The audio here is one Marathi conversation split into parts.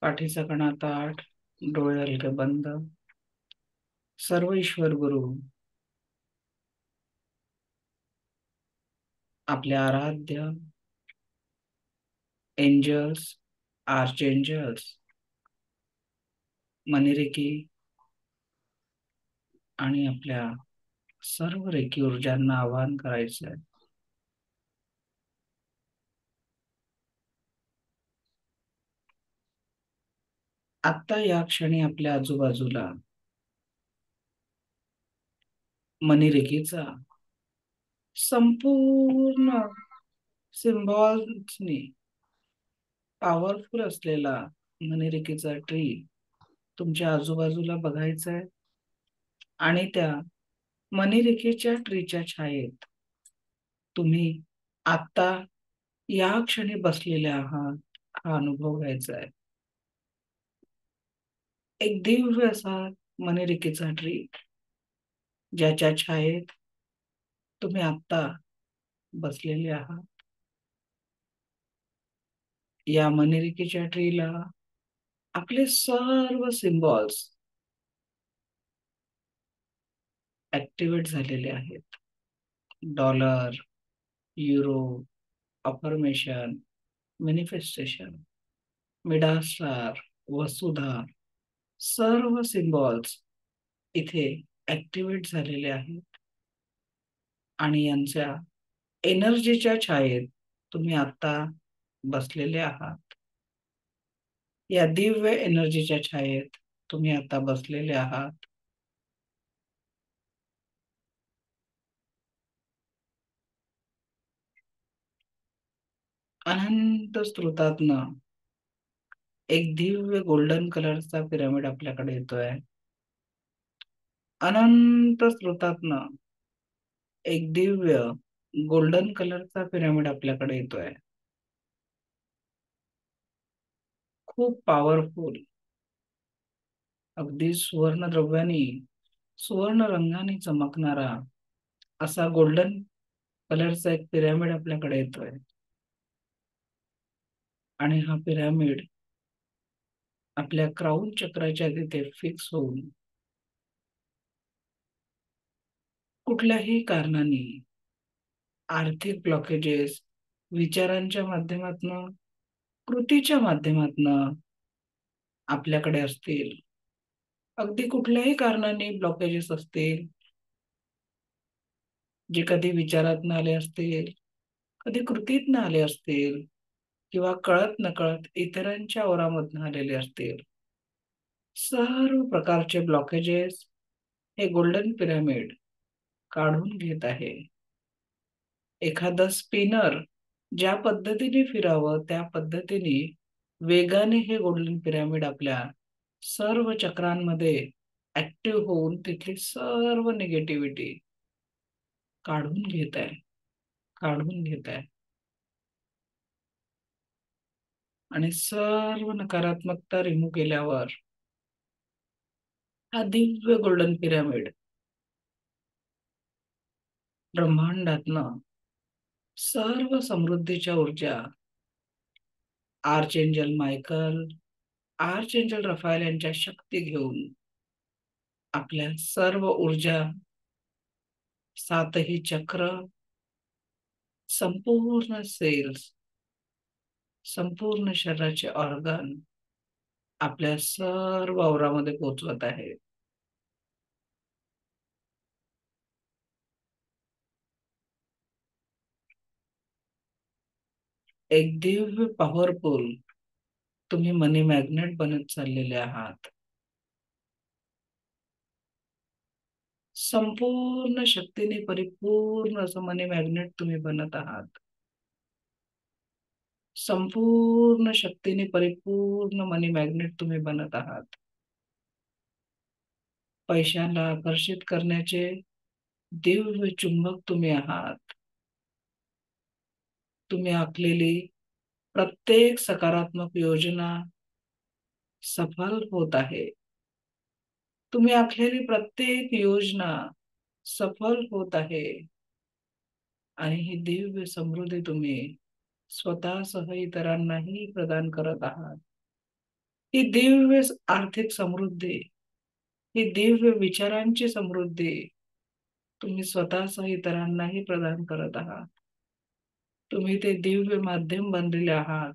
पाठीचा कणा ताठ, डोळे हलके बंद. सर्व ईश्वर गुरु, आपले आराध्य एंजल्स, आर्च एंजल्स, मनी आणि आपल्या सर्व रेकी ऊर्जांना आवाहन करायचं आहे. आता या क्षणी आपल्या आजूबाजूला मनीरेखीचा संपूर्ण सिम्बॉल्सनी पॉवरफुल असलेला मनीरेखीचा ट्री तुमच्या आजूबाजूला बघायचा आहे आणि त्या मनीरेखेच्या ट्रीच्या छायेत तुम्ही आता या क्षणी बसलेले आहात हा अनुभव घ्यायचा आहे. एक दिव्य असा मनीरेखेचा ट्री ज्याच्या छायेत तुम्ही आता बसलेले आहात. या मनीरेखेच्या ट्रीला आपले सर्व सिम्बॉल्स ऍक्टिव्हेट झालेले आहेत. डॉलर, युरो, अफर्मेशन, मॅनिफेस्टेशन, मिडास्टार, वसुधा, सर्व सिम्बॉल्स इथे ऍक्टिव्हेट झालेले आहेत आणि यांच्या एनर्जीच्या छायेत तुम्ही आता बसलेले आहात. या दिव्य एनर्जीच्या छायेत तुम्ही आता बसलेले आहात. अनंत स्रोतातनं एक दिव्य गोल्डन कलरचा पिरामिड आपल्याकडे येतोय. अनंत स्रोतातनं एक दिव्य गोल्डन कलरचा पिरामिड आपल्याकडे येतोय. खूप पॉवरफुल, अगदी सुवर्ण द्रव्याने, सुवर्ण रंगाने चमकणारा असा गोल्डन कलरचा एक पिरामिड आपल्याकडे येतोय. आणि हा पिरामिड आपल्या क्राऊन चक्राच्या तिथे फिक्स होऊन कुठल्याही कारणाने आर्थिक ब्लॉकेजेस विचारांच्या माध्यमातनं, कृतीच्या माध्यमातनं आपल्याकडे असतील, अगदी कुठल्याही कारणाने ब्लॉकेजेस असतील जे कधी विचारातनं आले असतील, कधी कृतीतनं आले असतील किंवा कळत नकळत इतरांच्या ओरामधनं आलेले असतील, सर्व प्रकारचे ब्लॉकेजेस हे गोल्डन पिरामिड काढून घेत आहे. एखादं स्पिनर ज्या पद्धतीने फिरावं त्या पद्धतीने वेगाने हे गोल्डन पिरामिड आपल्या सर्व चक्रांमध्ये ऍक्टिव्ह होऊन तिथली सर्व निगेटिव्हिटी काढून घेत आहे, काढून घेत आहे आणि सर्व नकारात्मकता रिमूव्ह केल्यावर हा दिव्य गोल्डन पिरामिड ब्रह्मांडातनं सर्व समृद्धीच्या ऊर्जा arch angel Michael, arch angel Raphael यांच्या शक्ती घेऊन आपल्या सर्व ऊर्जा, सातही चक्र, संपूर्ण सेल्स, संपूर्ण शरीराचे ऑर्गन आपल्या सर्व आवरामध्ये पोहोचवत आहे. एक दिव्य पॉवरफुल तुम्ही मनी मॅग्नेट बनत चाललेले आहात. संपूर्ण शक्तीने परिपूर्ण असं मनी मॅग्नेट तुम्ही बनत आहात. संपूर्ण शक्तीने परिपूर्ण मनी मॅग्नेट तुम्ही बनत आहात. पैशाला आकर्षित करण्याचे दिव्य चुंबक तुम्ही आहात. तुम्ही आखलेली प्रत्येक सकारात्मक योजना सफल होत आहे. तुम्ही आखलेली प्रत्येक योजना सफल होत आहे आणि ही दिव्य समृद्धी तुम्ही स्वतःसह इतरांनाही प्रदान करत आहात. ही दिव्य आर्थिक समृद्धी, ही दिव्य विचारांची समृद्धी तुम्ही स्वतःसह इतरांनाही प्रदान करत आहात. तुम्ही ते दिव्य माध्यम बनलेले आहात,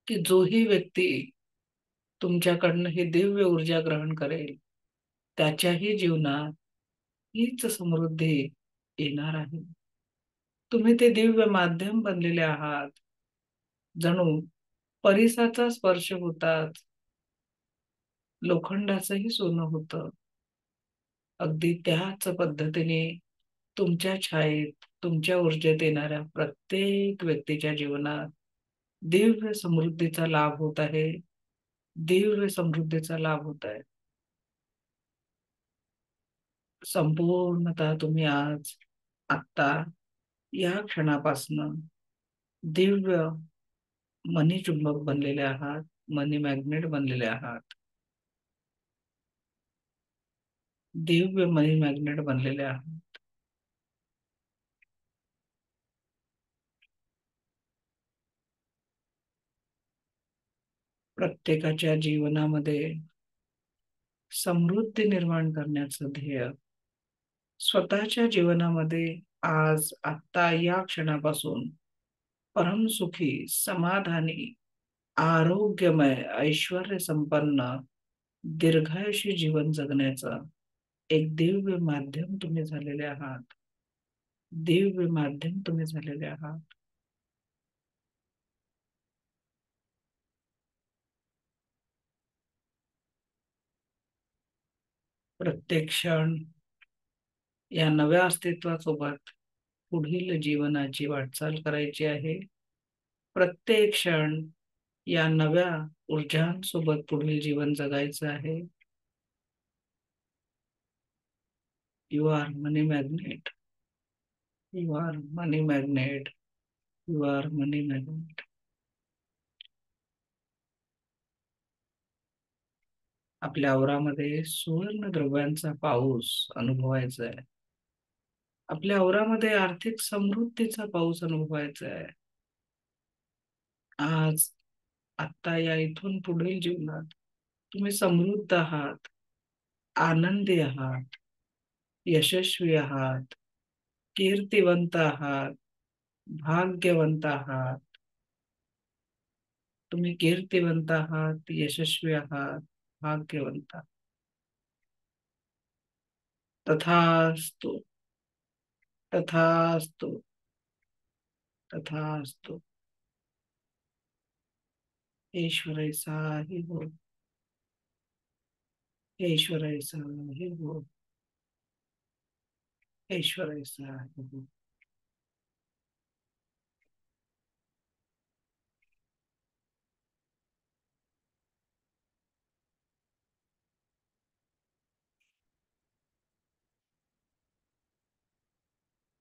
की जोही व्यक्ती तुमच्याकडनं ही दिव्य ऊर्जा ग्रहण करेल, त्याच्याही जीवनात हीच समृद्धी येणार आहे. तुम्ही ते दिव्य माध्यम बनलेले आहात. जणू परिसाचा स्पर्श होताच लोखंडाचंही सोनं होतं. अगदी त्याच पद्धतीने तुमच्या छायेत, तुमच्या ऊर्जेत येणाऱ्या प्रत्येक व्यक्तीच्या जीवनात दिव्य समृद्धीचा लाभ होत आहे. दिव्य समृद्धीचा लाभ होत आहे. संपूर्णतः तुम्ही आज, आत्ता, या क्षणापासनं दिव्य मनी चुंबक बनलेले आहात, मनी मॅग्नेट बनलेले आहात. दिव्य मनी मॅग्नेट बनलेले आहात. प्रत्येकाच्या जीवनामध्ये समृद्धी निर्माण करण्याचं ध्येय स्वतःच्या जीवनामध्ये आज, आत्ता, या क्षणापासून परमसुखी, समाधानी, आरोग्यमय, ऐश्वर्य संपन्न, दीर्घायुषी जीवन जगण्याचं एक दिव्य माध्यम तुम्ही झालेले आहात. दिव्य माध्यम तुम्ही झालेले आहात. प्रत्येक क्षण या नव्या अस्तित्वासोबत पुढील जीवनाची वाटचाल करायची आहे. प्रत्येक क्षण या नव्या ऊर्जांसोबत पुढील जीवन जगायचं आहे. You are money magnet. You are money magnet. You are money magnet. आपल्या औरामध्ये सुवर्ण द्रव्यांचा पाऊस अनुभवायचा आहे. आपल्या औरामध्ये आर्थिक समृद्धीचा पाऊस अनुभवायचा आहे. आज, आत्ता, या इथून पुढील जीवनात तुम्ही समृद्ध आहात, आनंदी आहात, यशस्वी आहात, कीर्तिवंत आहात, भाग्यवंत आहात. तुम्ही कीर्तिवंत आहात, यशस्वी आहात, भाग्यवंत आहात. तथास्तु. तथास्तु. तथास्तु. ईश्वर ऐसा ही हो. ईश्वर ऐसा ही हो. ईश्वर ऐसा ही हो.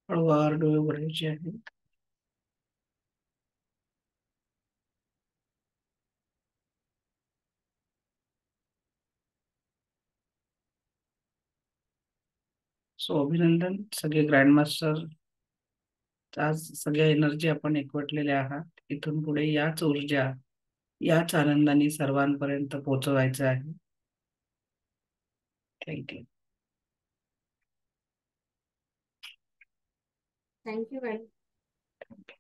हळूवार डोळे उघडायचे आहेत. सो अभिनंदन सगळे ग्रँड मास्टर. आज सगळ्या एनर्जी आपण एकवटलेल्या आहात. इथून पुढे याच ऊर्जा, याच आनंदाने सर्वांपर्यंत पोहोचवायचं आहे. थँक्यू. Thank you madam.